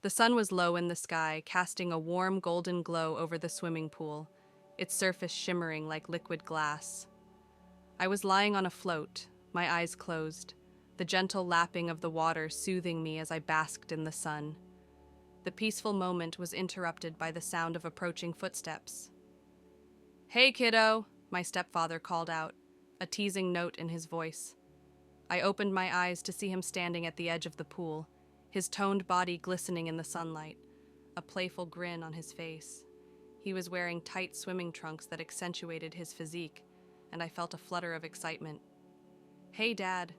The sun was low in the sky, casting a warm golden glow over the swimming pool, its surface shimmering like liquid glass. I was lying on a float, my eyes closed, the gentle lapping of the water soothing me as I basked in the sun. The peaceful moment was interrupted by the sound of approaching footsteps. "Hey, kiddo," my stepfather called out, a teasing note in his voice. I opened my eyes to see him standing at the edge of the pool, his toned body glistening in the sunlight, a playful grin on his face. He was wearing tight swimming trunks that accentuated his physique, and I felt a flutter of excitement. "Hey, Dad,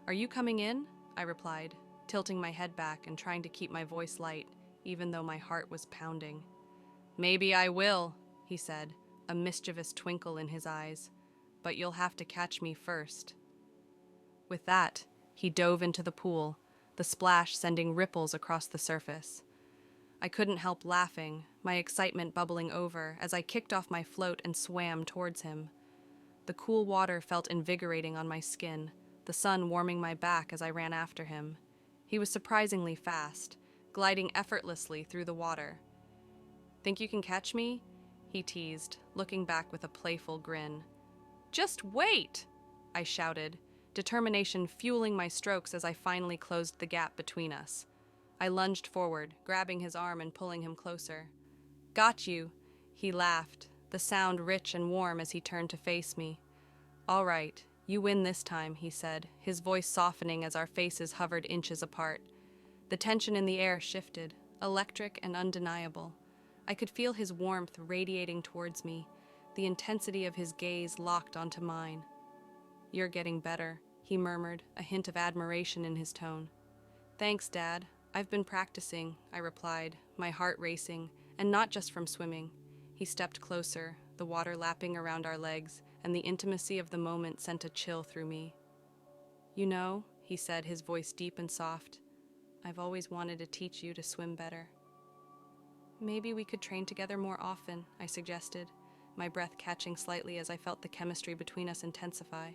are you coming in?" I replied, tilting my head back and trying to keep my voice light, even though my heart was pounding. "Maybe I will," he said, a mischievous twinkle in his eyes, "but you'll have to catch me first." With that, he dove into the pool, the splash sending ripples across the surface. I couldn't help laughing, my excitement bubbling over as I kicked off my float and swam towards him. The cool water felt invigorating on my skin, the sun warming my back as I ran after him. He was surprisingly fast, gliding effortlessly through the water. "Think you can catch me?" he teased, looking back with a playful grin. "Just wait!" I shouted, determination fueling my strokes as I finally closed the gap between us. I lunged forward, grabbing his arm and pulling him closer. "Got you," he laughed, the sound rich and warm as he turned to face me. "All right, you win this time," he said, his voice softening as our faces hovered inches apart. The tension in the air shifted, electric and undeniable. I could feel his warmth radiating towards me, the intensity of his gaze locked onto mine. "You're getting better," he murmured, a hint of admiration in his tone. "Thanks, Dad. I've been practicing," I replied, my heart racing, and not just from swimming. He stepped closer, the water lapping around our legs, and the intimacy of the moment sent a chill through me. "You know," he said, his voice deep and soft, "I've always wanted to teach you to swim better." "Maybe we could train together more often," I suggested, my breath catching slightly as I felt the chemistry between us intensify.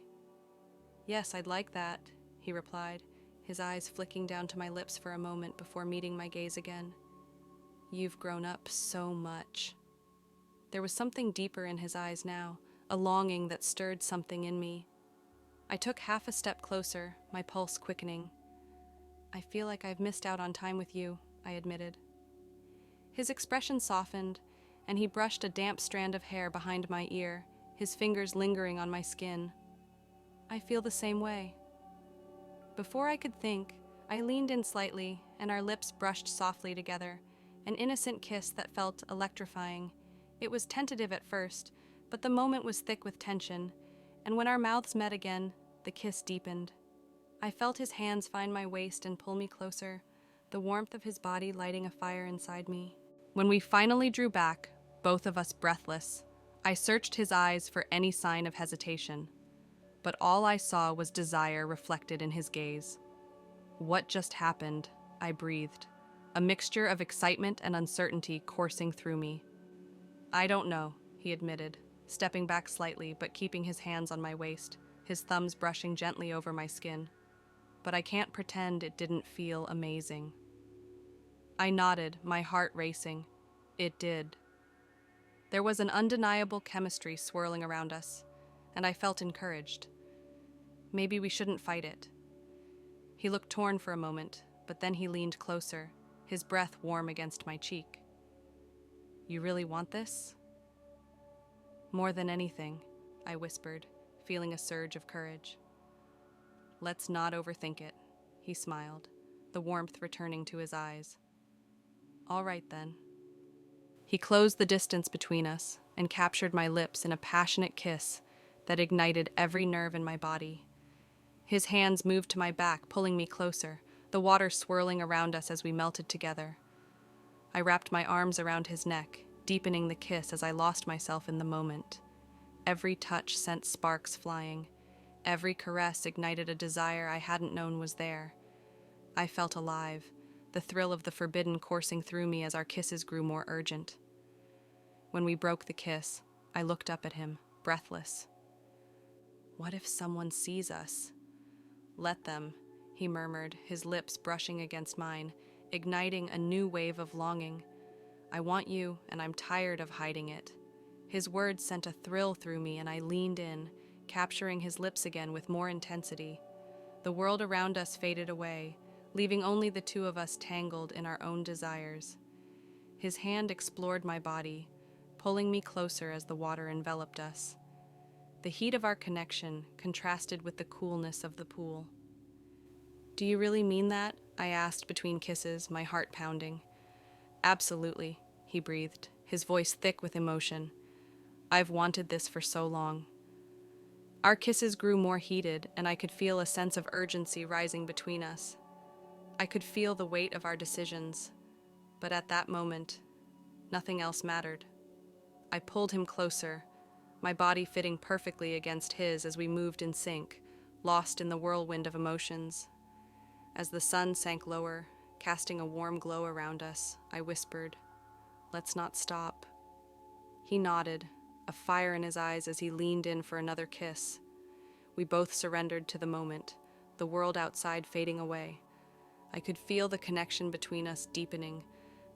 "Yes, I'd like that," he replied, his eyes flicking down to my lips for a moment before meeting my gaze again. "You've grown up so much." There was something deeper in his eyes now, a longing that stirred something in me. I took half a step closer, my pulse quickening. "I feel like I've missed out on time with you," I admitted. His expression softened, and he brushed a damp strand of hair behind my ear, his fingers lingering on my skin. "I feel the same way." Before I could think, I leaned in slightly, and our lips brushed softly together, an innocent kiss that felt electrifying. It was tentative at first, but the moment was thick with tension, and when our mouths met again, the kiss deepened. I felt his hands find my waist and pull me closer, the warmth of his body lighting a fire inside me. When we finally drew back, both of us breathless, I searched his eyes for any sign of hesitation, but all I saw was desire reflected in his gaze. "What just happened?" I breathed, a mixture of excitement and uncertainty coursing through me. "I don't know," he admitted, stepping back slightly but keeping his hands on my waist, his thumbs brushing gently over my skin. "But I can't pretend it didn't feel amazing." I nodded, my heart racing. It did. There was an undeniable chemistry swirling around us, and I felt encouraged. Maybe we shouldn't fight it. He looked torn for a moment, but then he leaned closer, his breath warm against my cheek. "You really want this?" "More than anything," I whispered, feeling a surge of courage. "Let's not overthink it," he smiled, the warmth returning to his eyes. "All right then." He closed the distance between us and captured my lips in a passionate kiss that ignited every nerve in my body. His hands moved to my back, pulling me closer, the water swirling around us as we melted together. I wrapped my arms around his neck, deepening the kiss as I lost myself in the moment. Every touch sent sparks flying. Every caress ignited a desire I hadn't known was there. I felt alive, the thrill of the forbidden coursing through me as our kisses grew more urgent. When we broke the kiss, I looked up at him, breathless. "What if someone sees us?" "Let them," he murmured, his lips brushing against mine, igniting a new wave of longing. I want you, and I'm tired of hiding it. His words sent a thrill through me, and I leaned in, capturing his lips again with more intensity. The world around us faded away, leaving only the two of us tangled in our own desires. His hand explored my body, pulling me closer as the water enveloped us. The heat of our connection contrasted with the coolness of the pool. "Do you really mean that?" I asked between kisses, my heart pounding. "Absolutely," he breathed, his voice thick with emotion. "I've wanted this for so long." Our kisses grew more heated, and I could feel a sense of urgency rising between us. I could feel the weight of our decisions, but at that moment, nothing else mattered. I pulled him closer, my body fitting perfectly against his as we moved in sync, lost in the whirlwind of emotions. As the sun sank lower, casting a warm glow around us, I whispered, "Let's not stop." He nodded, a fire in his eyes as he leaned in for another kiss. We both surrendered to the moment, the world outside fading away. I could feel the connection between us deepening,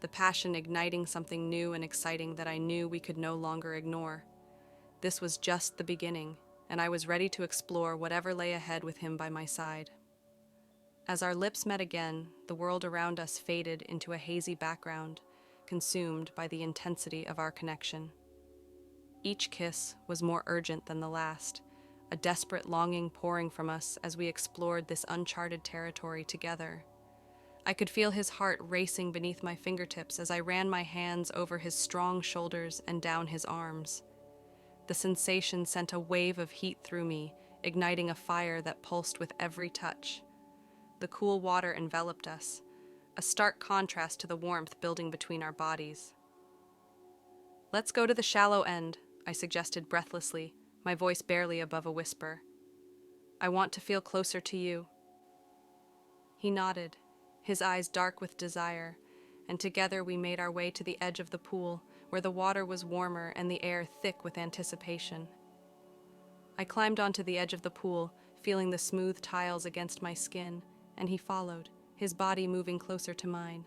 the passion igniting something new and exciting that I knew we could no longer ignore. This was just the beginning, and I was ready to explore whatever lay ahead with him by my side. As our lips met again, the world around us faded into a hazy background, consumed by the intensity of our connection. Each kiss was more urgent than the last, a desperate longing pouring from us as we explored this uncharted territory together. I could feel his heart racing beneath my fingertips as I ran my hands over his strong shoulders and down his arms. The sensation sent a wave of heat through me, igniting a fire that pulsed with every touch. The cool water enveloped us, a stark contrast to the warmth building between our bodies. "Let's go to the shallow end," I suggested breathlessly, my voice barely above a whisper. "I want to feel closer to you." He nodded, his eyes dark with desire, and together we made our way to the edge of the pool, where the water was warmer and the air thick with anticipation. I climbed onto the edge of the pool, feeling the smooth tiles against my skin, and he followed, his body moving closer to mine.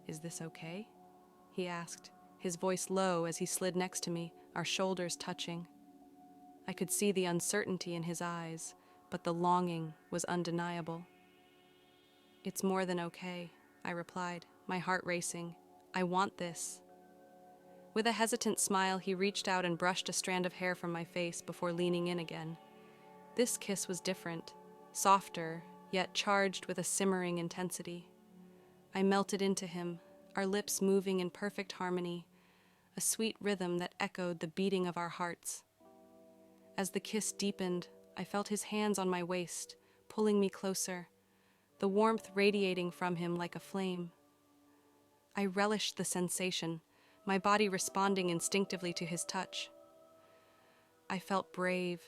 "Is this okay?" he asked, his voice low as he slid next to me, our shoulders touching. I could see the uncertainty in his eyes, but the longing was undeniable. "It's more than okay," I replied, my heart racing. "I want this." With a hesitant smile, he reached out and brushed a strand of hair from my face before leaning in again. This kiss was different, softer, yet charged with a simmering intensity. I melted into him, our lips moving in perfect harmony, a sweet rhythm that echoed the beating of our hearts. As the kiss deepened, I felt his hands on my waist, pulling me closer, the warmth radiating from him like a flame. I relished the sensation, my body responding instinctively to his touch. I felt brave,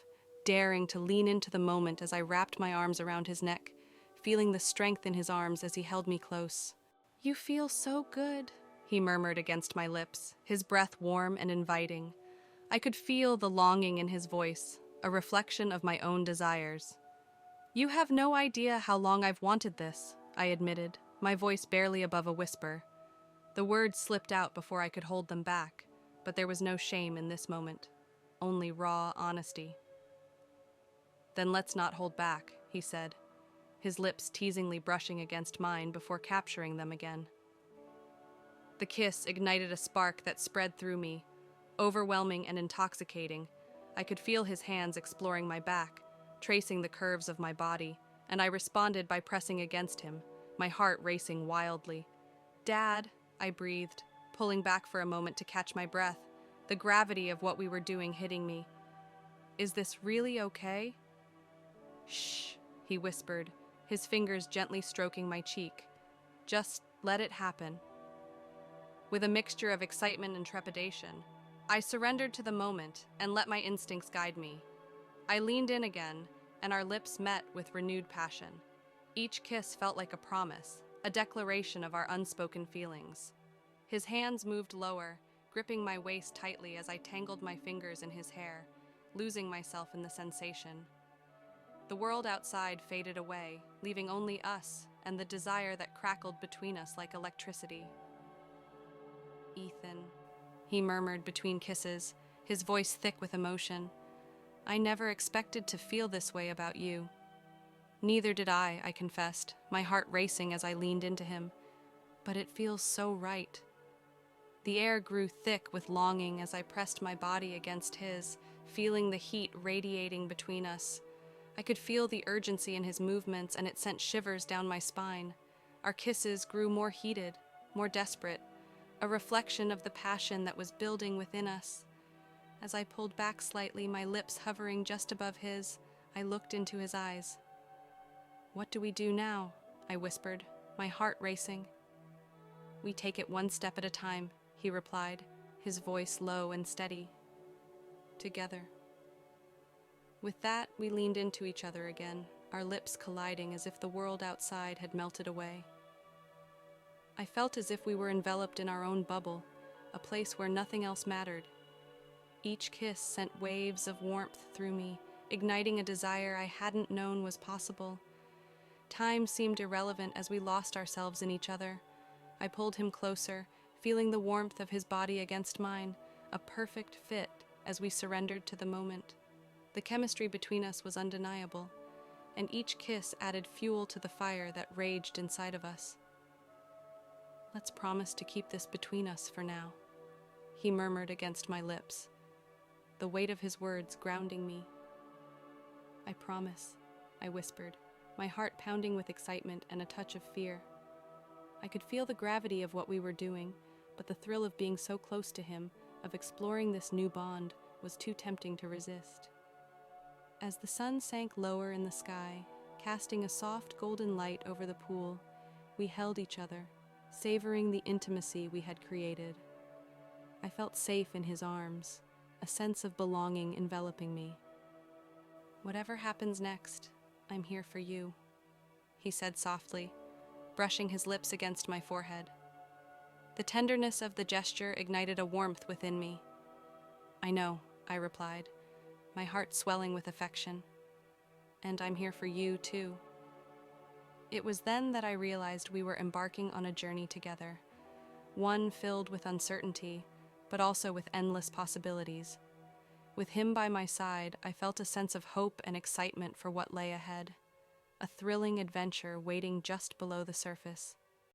daring to lean into the moment as I wrapped my arms around his neck, feeling the strength in his arms as he held me close. "You feel so good," he murmured against my lips, his breath warm and inviting. I could feel the longing in his voice, a reflection of my own desires. "You have no idea how long I've wanted this," I admitted, my voice barely above a whisper. The words slipped out before I could hold them back, but there was no shame in this moment, only raw honesty. "Then let's not hold back," he said, his lips teasingly brushing against mine before capturing them again. The kiss ignited a spark that spread through me, overwhelming and intoxicating. I could feel his hands exploring my back, tracing the curves of my body, and I responded by pressing against him, my heart racing wildly. "Dad," I breathed, pulling back for a moment to catch my breath, the gravity of what we were doing hitting me. "Is this really okay?" "Shh," he whispered, his fingers gently stroking my cheek. "Just let it happen." With a mixture of excitement and trepidation, I surrendered to the moment and let my instincts guide me. I leaned in again, and our lips met with renewed passion. Each kiss felt like a promise, a declaration of our unspoken feelings. His hands moved lower, gripping my waist tightly as I tangled my fingers in his hair, losing myself in the sensation. The world outside faded away, leaving only us and the desire that crackled between us like electricity. "Ethan," he murmured between kisses, his voice thick with emotion. "I never expected to feel this way about you." "Neither did I confessed, my heart racing as I leaned into him. "But it feels so right." The air grew thick with longing as I pressed my body against his, feeling the heat radiating between us. I could feel the urgency in his movements, and it sent shivers down my spine. Our kisses grew more heated, more desperate, a reflection of the passion that was building within us. As I pulled back slightly, my lips hovering just above his, I looked into his eyes. "What do we do now?" I whispered, my heart racing. "We take it one step at a time," he replied, his voice low and steady. "Together." With that, we leaned into each other again, our lips colliding as if the world outside had melted away. I felt as if we were enveloped in our own bubble, a place where nothing else mattered. Each kiss sent waves of warmth through me, igniting a desire I hadn't known was possible. Time seemed irrelevant as we lost ourselves in each other. I pulled him closer, feeling the warmth of his body against mine, a perfect fit as we surrendered to the moment. The chemistry between us was undeniable, and each kiss added fuel to the fire that raged inside of us. "Let's promise to keep this between us for now," he murmured against my lips, the weight of his words grounding me. "I promise," I whispered, my heart pounding with excitement and a touch of fear. I could feel the gravity of what we were doing, but the thrill of being so close to him, of exploring this new bond, was too tempting to resist. As the sun sank lower in the sky, casting a soft golden light over the pool, we held each other, savoring the intimacy we had created. I felt safe in his arms, a sense of belonging enveloping me. "Whatever happens next, I'm here for you," he said softly, brushing his lips against my forehead. The tenderness of the gesture ignited a warmth within me. "I know," I replied, my heart swelling with affection. "And I'm here for you, too." It was then that I realized we were embarking on a journey together, one filled with uncertainty, but also with endless possibilities. With him by my side, I felt a sense of hope and excitement for what lay ahead, a thrilling adventure waiting just below the surface.